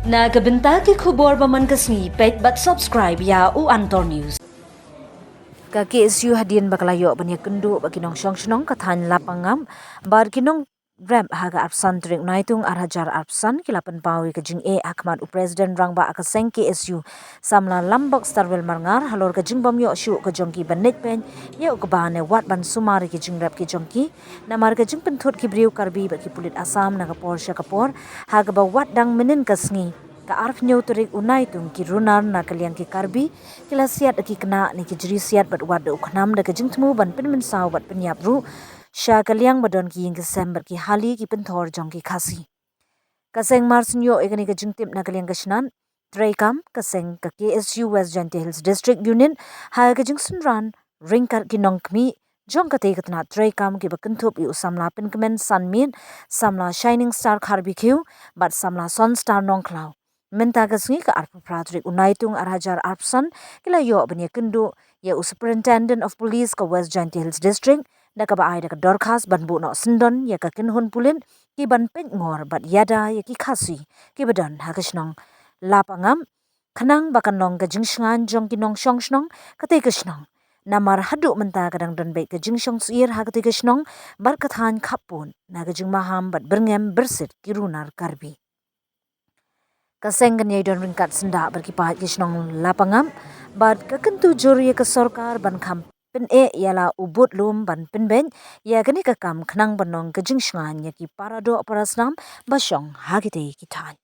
Nagabenta ki khubor baman kasni page but subscribe ya u Antor News. Ka KSU hadian bakalayo banya kendu bagi nong syong kathan Lapangap bar kinong Grab haga arpsan trik naitung arhajar arpsan kilapan pawi ke jingeh Hakhmat u Presiden rangba akaseng KSU samla lambok starwel marngar halor ke jingbam yo syu ke jongki banet pen ye ukbane wat ban sumari ke jingrap ke jongki namar ke jingpen thut ki briu karbi baki pulit asam naga porsha kapor haga ba wat dang menin kasngi ka arf nyo turik unai tung ki runar na kalian ki karbi kila siat ki kena ni ki jiri siat bat wad ukhnam da ke jingtmu ban pen men saw bat penyap ru Sha kaliang badon ki ing Desember ki hali ki penthor jong ki khasi. Kaseng Marsinyo egani ka jingtip na kaliang kasnan. Traikam kaseng ka KSU West Jante Hills District Union ha ka jingsun ran ringkat ki nongkmi jong ka te katna Traikam ki bakentup i usamla penkemen Sunmin samla Shining Star Barbecue bat samla Sun Star Nongklau. Menta kasngi ka arpa pratrik unaitung arhajar arpsan kila yo banya kendu ya Superintendent of Police ka West Jante Hills District Naka ba ay naka dorkas ban bu no sendon ya ka kinhun pulin ki ban pek ngor bat yada ya ki khasi ki badan hakishnong Lapangap kanang bakan nong ka jingshngan jong ki nong shongshnong kate kishnong namar hadu menta kadang don be ka jingshong suir ha kate kishnong bar kathan khapun na ka jingmaham bat berngem bersit ki runar karbi kaseng kan don ringkat senda berkipat kishnong Lapangap bat ka kentu juri ka sorkar ban kham pen yala ubut lum ban pen ben ya gani ka kam khnang banong ka jingshngan ya ki parado parasnam basyong hagite ki than